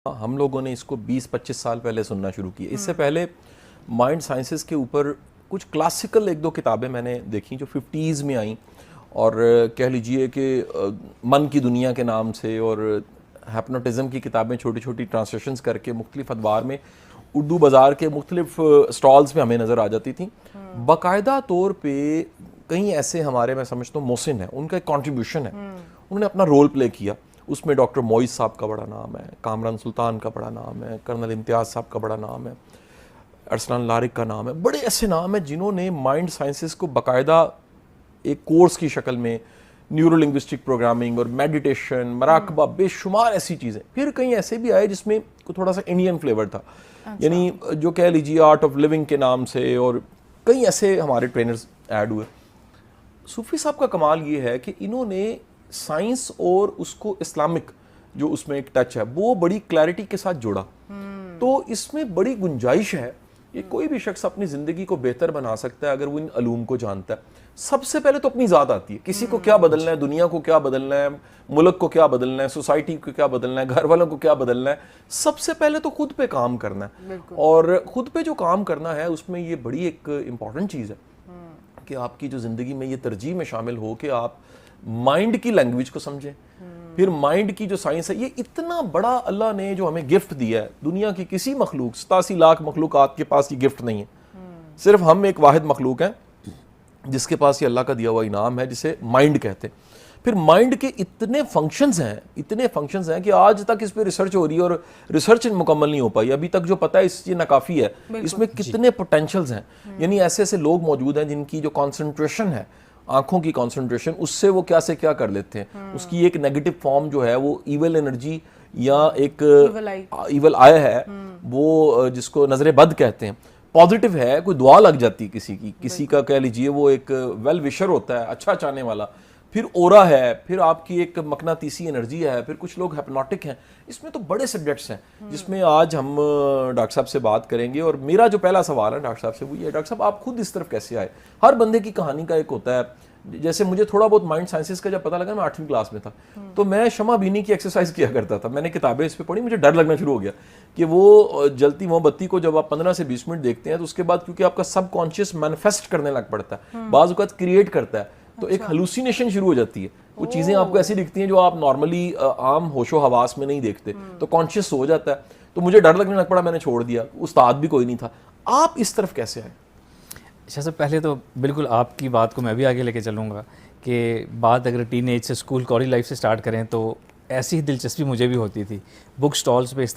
हम लोगों ने इसको 20-25 साल पहले सुनना शुरू किया। इससे पहले माइंड साइंसेस के ऊपर कुछ क्लासिकल एक दो किताबें मैंने देखी जो 50s में आई, और कह लीजिए कि मन की दुनिया के नाम से, और हैप्नोटिज्म की किताबें छोटी छोटी ट्रांसलेशंस करके मुख्तलिफ अखबार में उर्दू बाज़ार के मुख्तलिफ स्टॉल्स में हमें नज़र आ जाती थी। बाकायदा तौर पे कहीं ऐसे हमारे, मैं समझता हूँ मोहसिन है, उनका एक कॉन्ट्रीब्यूशन है, उन्होंने अपना रोल प्ले किया। उसमें डॉक्टर मोइज़ साहब का बड़ा नाम है, कामरान सुल्तान का बड़ा नाम है, कर्नल इम्तियाज़ साहब का बड़ा नाम है, अरसलान लारिक का नाम है। बड़े ऐसे नाम हैं जिन्होंने माइंड साइंसेस को बाकायदा एक कोर्स की शक्ल में, न्यूरो लिंग्विस्टिक प्रोग्रामिंग और मेडिटेशन, मराकबा, बेशुमार ऐसी चीज़ें। फिर कहीं ऐसे भी आए जिसमें थोड़ा सा इंडियन फ्लेवर था, यानी जो कह लीजिए आर्ट ऑफ लिविंग के नाम से, और कई ऐसे हमारे ट्रेनर्स ऐड हुए। सूफी साहब का कमाल ये है कि इन्होंने साइंस और उसको इस्लामिक जो उसमें एक टच है वो बड़ी क्लैरिटी के साथ जोड़ा। तो इसमें बड़ी गुंजाइश है कि कोई भी शख्स अपनी ज़िंदगी को बेहतर बना सकता है अगर वो इन अलूम को जानता है। सबसे पहले तो अपनी ज़ात आती है, किसी को क्या बदलना है, दुनिया को क्या बदलना है, मुल्क को क्या बदलना है, सोसाइटी को क्या बदलना है, घर वालों को क्या बदलना है। सबसे पहले तो खुद पे काम करना है, और खुद पे जो काम करना है उसमें ये बड़ी एक इम्पॉर्टेंट चीज़ है कि आपकी जो ज़िंदगी में ये तरजीह में शामिल हो कि आप माइंड की लैंग्वेज को समझें। फिर माइंड की जो साइंस है, ये इतना बड़ा अल्लाह ने जो हमें गिफ्ट दिया है, दुनिया की किसी मखलूक 87 लाख मखलूकात के पास ये गिफ्ट नहीं है। सिर्फ हम एक वाहिद मखलूक हैं जिसके पास ये अल्लाह का दिया हुआ इनाम है, जिसे माइंड कहते हैं। फिर माइंड के इतने फंक्शंस हैं कि आज तक इस पे रिसर्च हो रही है और रिसर्च मुकम्मल नहीं हो पाई अभी तक। जो पता है ये नाकाफ़ी है, इसमें कितने पोटेंशियल्स हैं। यानी ऐसे ऐसे लोग मौजूद हैं जिनकी जो कॉन्सेंट्रेशन है, आंखों की कॉन्सेंट्रेशन, उससे वो क्या से क्या कर लेते हैं। उसकी एक नेगेटिव फॉर्म जो है वो ईवल एनर्जी या एक ईवल आई है, वो जिसको नजर बद कहते हैं। पॉजिटिव है, कोई दुआ लग जाती है किसी का कह लीजिए, वो एक वेल विशर होता है, अच्छा चाहने वाला। फिर ओरा है, फिर आपकी एक मकनातीसी एनर्जी है, फिर कुछ लोग हिप्नोटिक हैं। इसमें तो बड़े सब्जेक्ट्स हैं जिसमें आज हम डॉक्टर साहब से बात करेंगे। और मेरा जो पहला सवाल है डॉक्टर साहब से वो ये है, डॉक्टर साहब आप खुद इस तरफ कैसे आए? हर बंदे की कहानी का एक होता है। जैसे मुझे थोड़ा बहुत माइंड साइंसेस का जब पता लगा, मैं 8वीं क्लास में था, तो मैं शमा बीनी की एक्सरसाइज किया करता था। मैंने किताबें इस पर पढ़ी, मुझे डर लगना शुरू हो गया कि वो जलती मोमबत्ती को जब आप 15 से 20 मिनट देखते हैं तो उसके बाद क्योंकि आपका सबकॉन्शियस मैनिफेस्ट करने लग पड़ता है, बाज़ औक़ात क्रिएट करता है, तो एक हलूसिनेशन शुरू हो जाती है। वो चीज़ें आपको ऐसी दिखती हैं जो आप नॉर्मली आम होशो हवास में नहीं देखते, तो कॉन्शियस हो जाता है। तो मुझे डर लगने लग पड़ा, मैंने छोड़ दिया। उस्ताद भी कोई नहीं था। आप इस तरफ कैसे आए? अच्छा, सबसे पहले तो बिल्कुल आपकी बात को मैं भी आगे लेके चलूँगा कि बात अगर टीन एज से, स्कूल, कॉलेज लाइफ से स्टार्ट करें तो ऐसी ही दिलचस्पी मुझे भी होती थी। बुक स्टॉल्स पे इस